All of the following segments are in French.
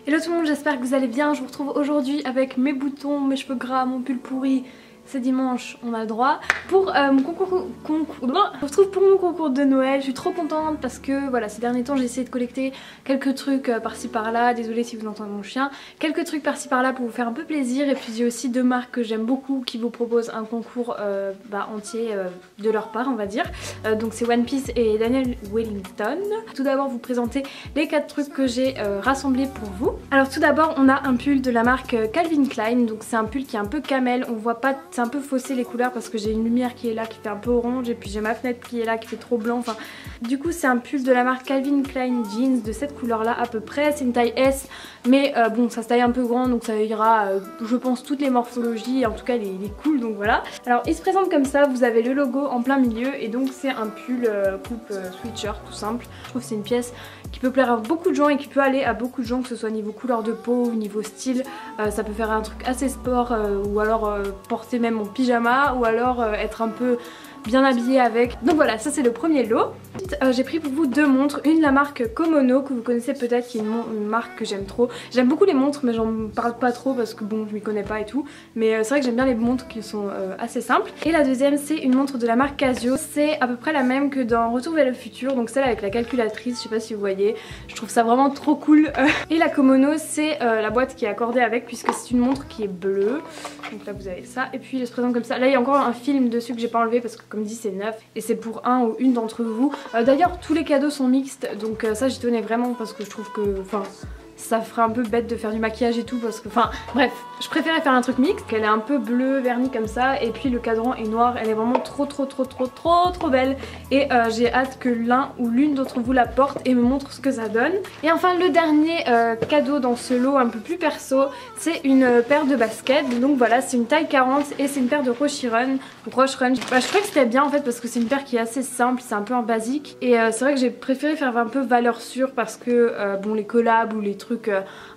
Hello tout le monde, j'espère que vous allez bien. Je vous retrouve aujourd'hui avec mes boutons, mes cheveux gras, mon pull pourri. C'est dimanche, on a le droit. Pour mon concours, je vous retrouve pour mon concours de Noël. Je suis trop contente parce que voilà, ces derniers temps j'ai essayé de collecter quelques trucs par-ci par-là. Désolée si vous entendez mon chien. Quelques trucs par-ci par-là pour vous faire un peu plaisir. Et puis j'ai aussi deux marques que j'aime beaucoup qui vous proposent un concours entier de leur part, on va dire. Donc c'est One Piece et Daniel Wellington. Tout d'abord vous présenter les 4 trucs que j'ai rassemblés pour vous. Alors tout d'abord on a un pull de la marque Calvin Klein. Donc c'est un pull qui est un peu camel. On voit pas, c'est un peu faussé les couleurs parce que j'ai une lumière qui est là qui fait un peu orange et puis j'ai ma fenêtre qui est là qui fait trop blanc. Enfin, du coup c'est un pull de la marque Calvin Klein Jeans de cette couleur là à peu près. C'est une taille S mais bon ça se taille un peu grand donc ça ira je pense toutes les morphologies. En tout cas il est cool donc voilà. Alors il se présente comme ça, vous avez le logo en plein milieu et donc c'est un pull coupe sweatshirt tout simple. Je trouve que c'est une pièce qui peut plaire à beaucoup de gens et qui peut aller à beaucoup de gens, que ce soit niveau couleur de peau ou niveau style. Ça peut faire un truc assez sport ou alors porter même en pyjama ou alors être un peu bien habillé avec. Donc voilà, ça c'est le premier lot. Ensuite j'ai pris pour vous deux montres, une de la marque Komono que vous connaissez peut-être, qui est une marque que j'aime trop. J'aime beaucoup les montres mais j'en parle pas trop parce que bon je m'y connais pas et tout, mais c'est vrai que j'aime bien les montres qui sont assez simples. Et la deuxième c'est une montre de la marque Casio, c'est à peu près la même que dans Retour vers le futur, donc celle avec la calculatrice, je sais pas si vous voyez, je trouve ça vraiment trop cool. Et la Komono c'est la boîte qui est accordée avec, puisque c'est une montre qui est bleue, donc là vous avez ça, et puis elle se présente comme ça. Là il y a encore un film dessus que j'ai pas enlevé parce que comme dit c'est neuf et c'est pour un ou une d'entre vous. D'ailleurs tous les cadeaux sont mixtes donc ça j'y tenais vraiment parce que je trouve que ça ferait un peu bête de faire du maquillage et tout parce que bref, je préférais faire un truc mixte. Elle est un peu bleu verni comme ça et puis le cadran est noir. Elle est vraiment trop belle et j'ai hâte que l'un ou l'une d'entre vous la porte et me montre ce que ça donne. Et enfin le dernier cadeau dans ce lot un peu plus perso, c'est une paire de baskets. Donc voilà, c'est une taille 40 et c'est une paire de Roshe Run. Je trouvais que c'était bien en fait parce que c'est une paire qui est assez simple, c'est un peu un basique et c'est vrai que j'ai préféré faire un peu valeur sûre parce que bon les collabs ou les trucs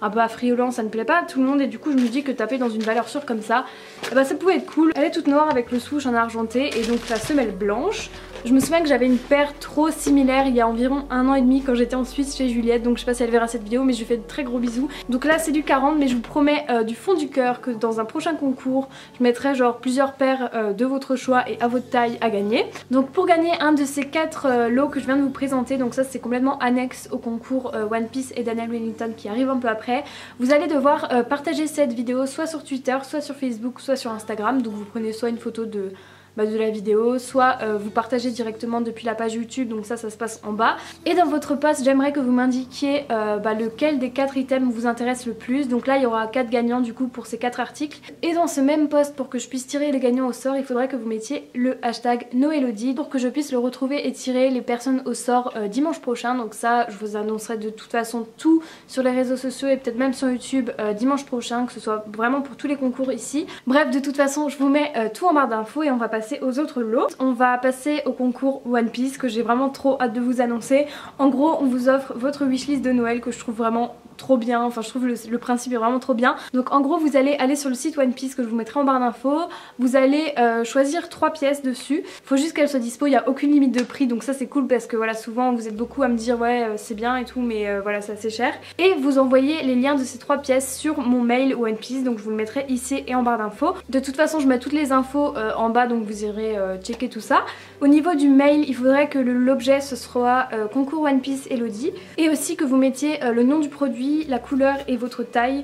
un peu affriolants ça ne plaît pas à tout le monde et du coup je me dis que taper dans une valeur sûre comme ça, ça pouvait être cool. Elle est toute noire avec le swoosh en argenté et donc la semelle blanche. Je me souviens que j'avais une paire trop similaire il y a environ 1 an et demi quand j'étais en Suisse chez Juliette, donc je sais pas si elle verra cette vidéo mais je lui fais de très gros bisous. Donc là c'est du 40 mais je vous promets du fond du cœur que dans un prochain concours je mettrai genre plusieurs paires de votre choix et à votre taille à gagner. Donc pour gagner un de ces 4 lots que je viens de vous présenter, donc ça c'est complètement annexe au concours One Piece et Daniel Wellington qui arrive un peu après, vous allez devoir partager cette vidéo soit sur Twitter, soit sur Facebook, soit sur Instagram. Donc vous prenez soit une photo de la vidéo, soit vous partagez directement depuis la page YouTube, donc ça se passe en bas. Et dans votre post j'aimerais que vous m'indiquiez lequel des 4 items vous intéresse le plus. Donc là il y aura 4 gagnants du coup pour ces 4 articles. Et dans ce même post, pour que je puisse tirer les gagnants au sort, il faudrait que vous mettiez le hashtag NoElodie pour que je puisse le retrouver et tirer les personnes au sort dimanche prochain. Donc ça je vous annoncerai de toute façon tout sur les réseaux sociaux et peut-être même sur YouTube dimanche prochain, que ce soit vraiment pour tous les concours ici. Bref, de toute façon je vous mets tout en barre d'infos et on va passer aux autres lots. On va passer au concours One Piece que j'ai vraiment trop hâte de vous annoncer. En gros on vous offre votre wishlist de Noël que je trouve vraiment trop bien, enfin je trouve le principe est vraiment trop bien. Donc en gros vous allez aller sur le site One Piece que je vous mettrai en barre d'infos, vous allez choisir 3 pièces dessus, faut juste qu'elles soient dispo, il n'y a aucune limite de prix donc ça c'est cool parce que voilà souvent vous êtes beaucoup à me dire ouais c'est bien et tout mais voilà c'est assez cher. Et vous envoyez les liens de ces 3 pièces sur mon mail One Piece, donc je vous le mettrai ici et en barre d'infos. De toute façon je mets toutes les infos en bas donc vous irez checker tout ça. Au niveau du mail il faudrait que l'objet ce soit concours One Piece Elodie et aussi que vous mettiez le nom du produit, la couleur et votre taille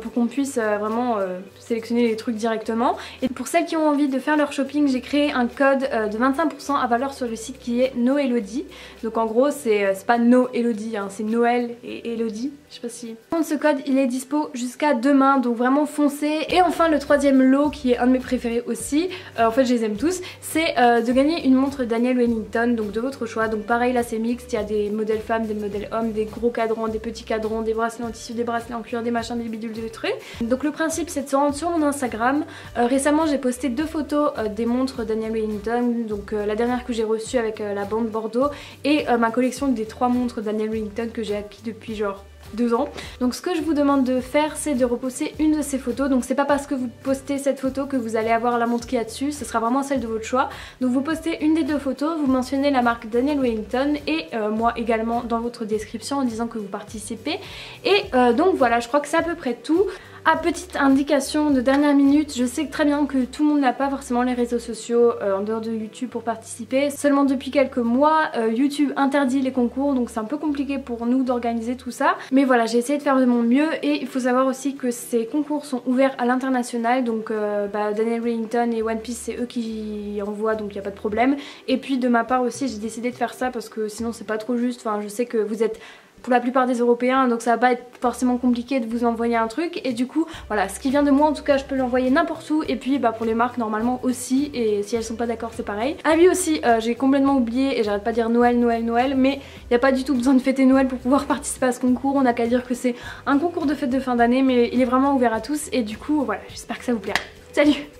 pour qu'on puisse vraiment sélectionner les trucs directement. Et pour celles qui ont envie de faire leur shopping, j'ai créé un code de 25% à valeur sur le site qui est NoElodie. Donc en gros c'est pas NoElodie, hein, c'est Noël et Elodie. Je sais pas si... Ce code il est dispo jusqu'à demain donc vraiment foncez. Et enfin le troisième lot qui est un de mes préférés aussi, en fait je les aime tous, c'est de gagner une montre Daniel Wellington, donc de votre choix. Donc pareil là c'est mixte, il y a des modèles femmes, des modèles hommes, des gros cadrans, des petits cadrans, des bracelets en tissu, des bracelets en cuir, des machins, des bidules, des trucs. Donc le principe c'est de se rendre sur mon Instagram. Récemment j'ai posté 2 photos des montres Daniel Wellington, donc la dernière que j'ai reçue avec la bande Bordeaux et ma collection des 3 montres Daniel Wellington que j'ai acquis depuis genre 2 ans. Donc ce que je vous demande de faire, c'est de reposter une de ces photos. Donc c'est pas parce que vous postez cette photo que vous allez avoir la montre qu'il y a dessus, ce sera vraiment celle de votre choix. Donc vous postez une des 2 photos, vous mentionnez la marque Daniel Wellington et moi également dans votre description en disant que vous participez. Et donc voilà, je crois que c'est à peu près tout. Ah, petite indication de dernière minute, je sais très bien que tout le monde n'a pas forcément les réseaux sociaux en dehors de YouTube pour participer. Seulement depuis quelques mois, YouTube interdit les concours, donc c'est un peu compliqué pour nous d'organiser tout ça. Mais voilà, j'ai essayé de faire de mon mieux et il faut savoir aussi que ces concours sont ouverts à l'international, donc Daniel Wellington et One Piece c'est eux qui envoient, donc il n'y a pas de problème. Et puis de ma part aussi, j'ai décidé de faire ça parce que sinon c'est pas trop juste, enfin je sais que vous êtes pour la plupart des Européens, donc ça va pas être forcément compliqué de vous envoyer un truc. Et du coup voilà, ce qui vient de moi en tout cas je peux l'envoyer n'importe où. Et puis pour les marques normalement aussi, et si elles sont pas d'accord c'est pareil. Ah oui aussi, j'ai complètement oublié et j'arrête pas de dire Noël, Noël, Noël, mais il n'y a pas du tout besoin de fêter Noël pour pouvoir participer à ce concours. On n'a qu'à dire que c'est un concours de fête de fin d'année, mais il est vraiment ouvert à tous. Et du coup voilà, j'espère que ça vous plaira. Salut!